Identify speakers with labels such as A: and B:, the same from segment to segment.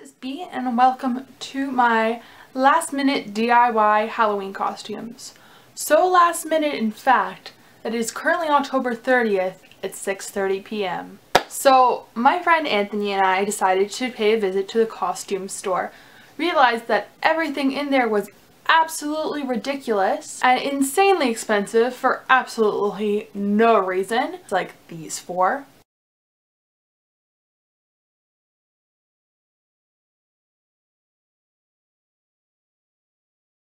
A: This is B and welcome to my last minute DIY Halloween costumes. So last minute in fact that it is currently October 30th at 6:30 p.m. So my friend Anthony and I decided to pay a visit to the costume store. Realized that everything in there was absolutely ridiculous and insanely expensive for absolutely no reason. It's like these four.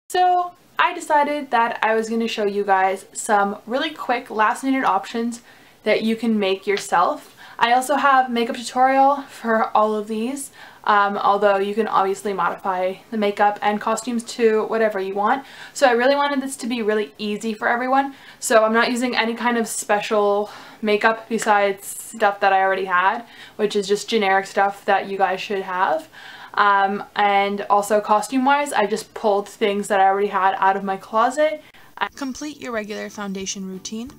A: So I decided that I was going to show you guys some really quick last minute options that you can make yourself. I also have makeup tutorial for all of these, although you can obviously modify the makeup and costumes to whatever you want. So I really wanted this to be really easy for everyone. So I'm not using any kind of special makeup besides stuff that I already had, which is just generic stuff that you guys should have. And also costume wise, I just pulled things that I already had out of my closet. Complete your regular foundation routine.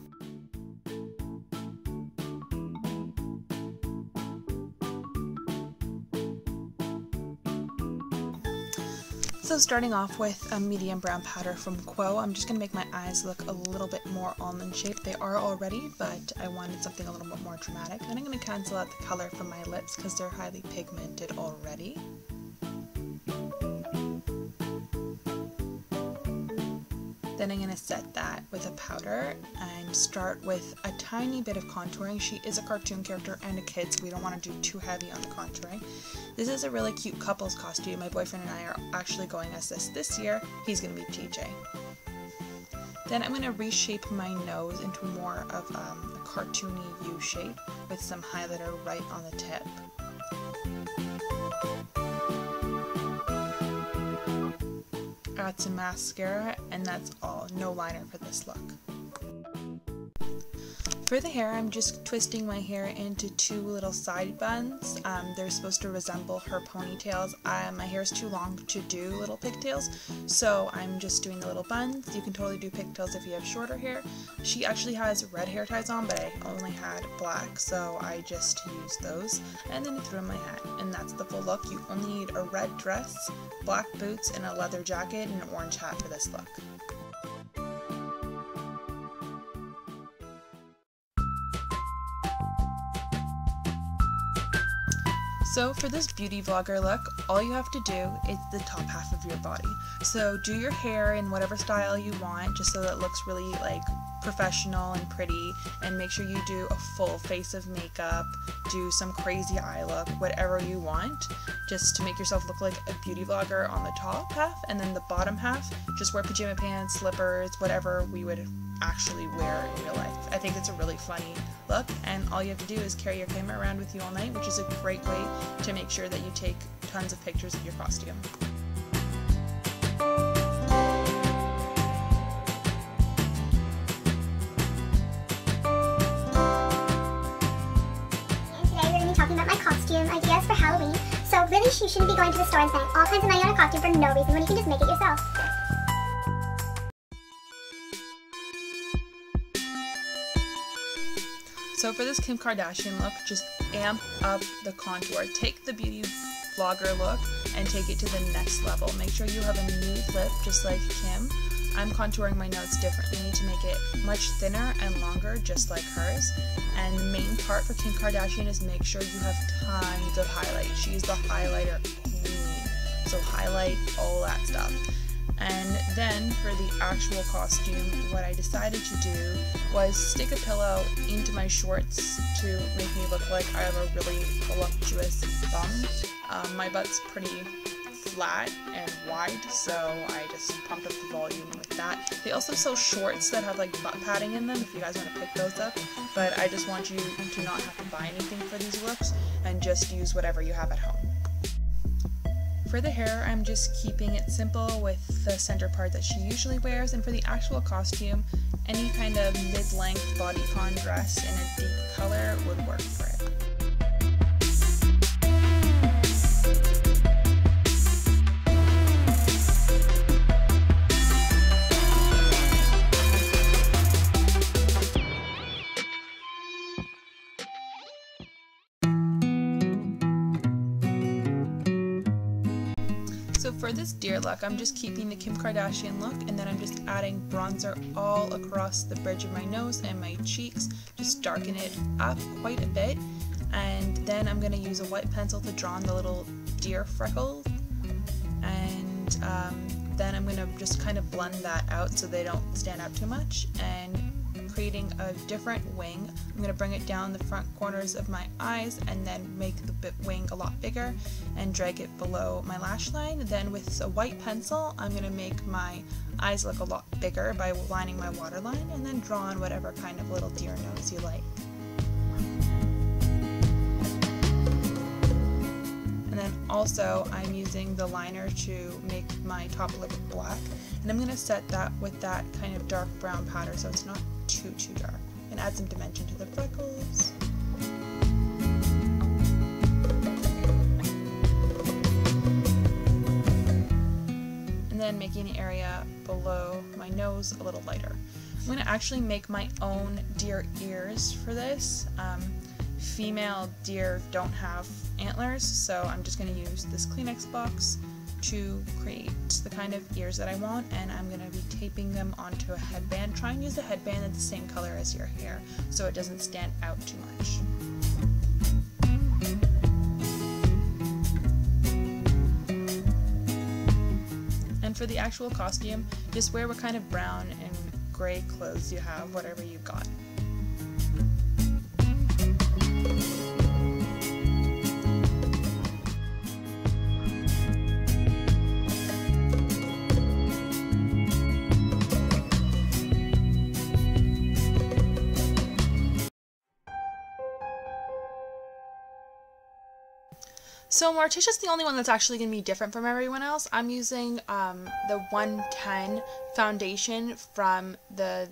A: So starting off with a medium brown powder from Quo, I'm just going to make my eyes look a little bit more almond shaped. They are already, but I wanted something a little bit more dramatic. Then I'm going to cancel out the color from my lips because they're highly pigmented already. Then I'm going to set that with a powder and start with a tiny bit of contouring. She is a cartoon character and a kid, so we don't want to do too heavy on the contouring. This is a really cute couple's costume. My boyfriend and I are actually going as this year. He's going to be TJ. Then I'm going to reshape my nose into more of a cartoony U shape with some highlighter right on the tip. Add some mascara, and that's all. No liner for this look. For the hair, I'm just twisting my hair into two little side buns. They're supposed to resemble her ponytails. My hair is too long to do little pigtails, so I'm just doing the little buns. You can totally do pigtails if you have shorter hair. She actually has red hair ties on, but I only had black, so I just used those. And then I threw in my hat, and that's the full look. You only need a red dress, black boots, and a leather jacket, and an orange hat for this look. So for this beauty vlogger look, all you have to do is the top half of your body. So do your hair in whatever style you want, just so that it looks really like professional and pretty, and make sure you do a full face of makeup, do some crazy eye look, whatever you want, just to make yourself look like a beauty vlogger on the top half, and then the bottom half, just wear pajama pants, slippers, whatever we would actually wear in real life. I think it's a really funny look, and all you have to do is carry your camera around with you all night, which is a great way to make sure that you take tons of pictures of your costume.
B: Costume ideas for Halloween. So really, you shouldn't be going to the store and spending all kinds of money on a costume for no reason when you can just make it yourself.
A: So for this Kim Kardashian look, just amp up the contour. Take the beauty vlogger look and take it to the next level. Make sure you have a nude lip just like Kim. I'm contouring my nose differently to make it much thinner and longer, just like hers. And the main part for Kim Kardashian is make sure you have tons of highlight. She's the highlighter queen. So highlight all that stuff. And then for the actual costume, what I decided to do was stick a pillow into my shorts to make me look like I have a really voluptuous bum. My butt's pretty flat and wide, so I just pumped up the volume with that. They also sell shorts that have like butt padding in them if you guys want to pick those up, but I just want you to not have to buy anything for these looks and just use whatever you have at home. For the hair, I'm just keeping it simple with the center part that she usually wears, and for the actual costume, any kind of mid-length bodycon dress in a deep color would work for it. for this deer look, I'm just keeping the Kim Kardashian look, and then I'm just adding bronzer all across the bridge of my nose and my cheeks, just darken it up quite a bit, and then I'm going to use a white pencil to draw on the little deer freckles, and then I'm going to just kind of blend that out so they don't stand out too much, and creating a different wing. I'm going to bring it down the front corners of my eyes and then make the wing a lot bigger and drag it below my lash line. Then with a white pencil, I'm going to make my eyes look a lot bigger by lining my waterline, and then draw on whatever kind of little deer nose you like. And then also I'm using the liner to make my top lip black, and I'm going to set that with that kind of dark brown powder so it's not too dark, and add some dimension to the freckles. And then making the area below my nose a little lighter. I'm going to actually make my own deer ears for this. Female deer don't have antlers, so I'm just going to use this Kleenex box to create the kind of ears that I want, and I'm going to be taping them onto a headband. Try and use a headband that's the same color as your hair so it doesn't stand out too much. And for the actual costume, just wear what kind of brown and gray clothes you have, whatever you got. So Morticia's the only one that's actually going to be different from everyone else. I'm using the 110 foundation from the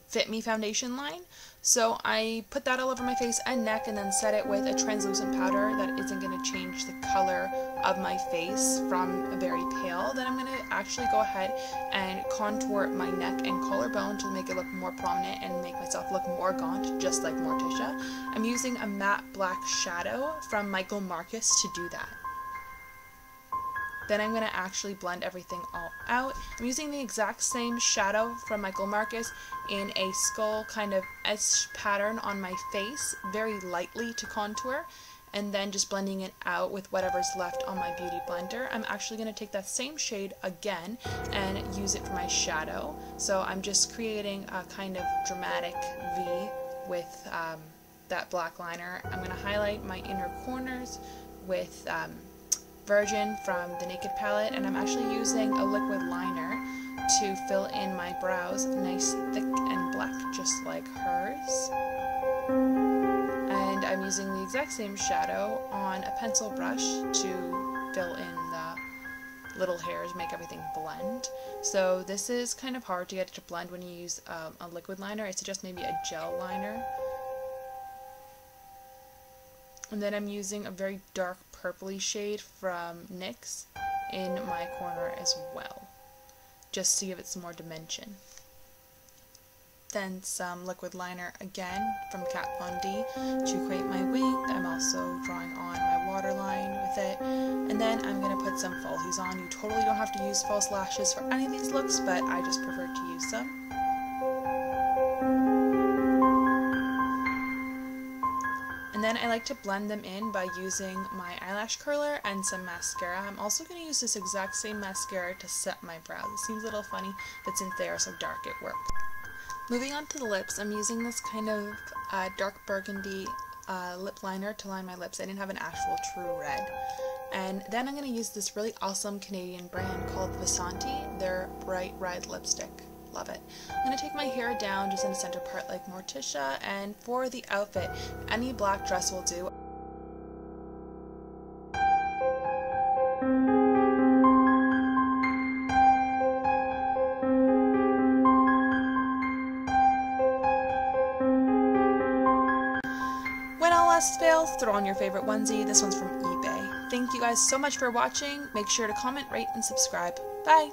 A: Fit Me foundation line. So I put that all over my face and neck, and then set it with a translucent powder that isn't going to change the color of my face from very pale. Then I'm going to actually go ahead and contour my neck and collarbone to make it look more prominent and make myself look more gaunt, just like Morticia. I'm using a matte black shadow from Michael Marcus to do that. Then I'm going to actually blend everything all out. I'm using the exact same shadow from Michael Marcus in a skull kind of S pattern on my face, very lightly to contour, and then just blending it out with whatever's left on my beauty blender. I'm actually going to take that same shade again and use it for my shadow. So I'm just creating a kind of dramatic V with that black liner. I'm going to highlight my inner corners with Virgin from the Naked palette, and I'm actually using a liquid liner to fill in my brows nice, thick, and black, just like hers. And I'm using the exact same shadow on a pencil brush to fill in the little hairs, make everything blend. So this is kind of hard to get it to blend when you use a liquid liner. I suggest maybe a gel liner. And then I'm using a very dark purpley shade from NYX in my corner as well, just to give it some more dimension. Then some liquid liner again from Kat Von D to create my wing. I'm also drawing on my waterline with it. And then I'm going to put some falsies on. You totally don't have to use false lashes for any of these looks, but I just prefer to use some. And then I like to blend them in by using my eyelash curler and some mascara. I'm also going to use this exact same mascara to set my brows. It seems a little funny, but since they are so dark, it worked. Moving on to the lips, I'm using this kind of dark burgundy lip liner to line my lips. I didn't have an actual true red. And then I'm going to use this really awesome Canadian brand called Vasanti, their bright red lipstick. Love it. I'm going to take my hair down just in the center part like Morticia, and for the outfit, any black dress will do. When all else fails, throw on your favorite onesie. This one's from eBay. Thank you guys so much for watching. Make sure to comment, rate, and subscribe. Bye!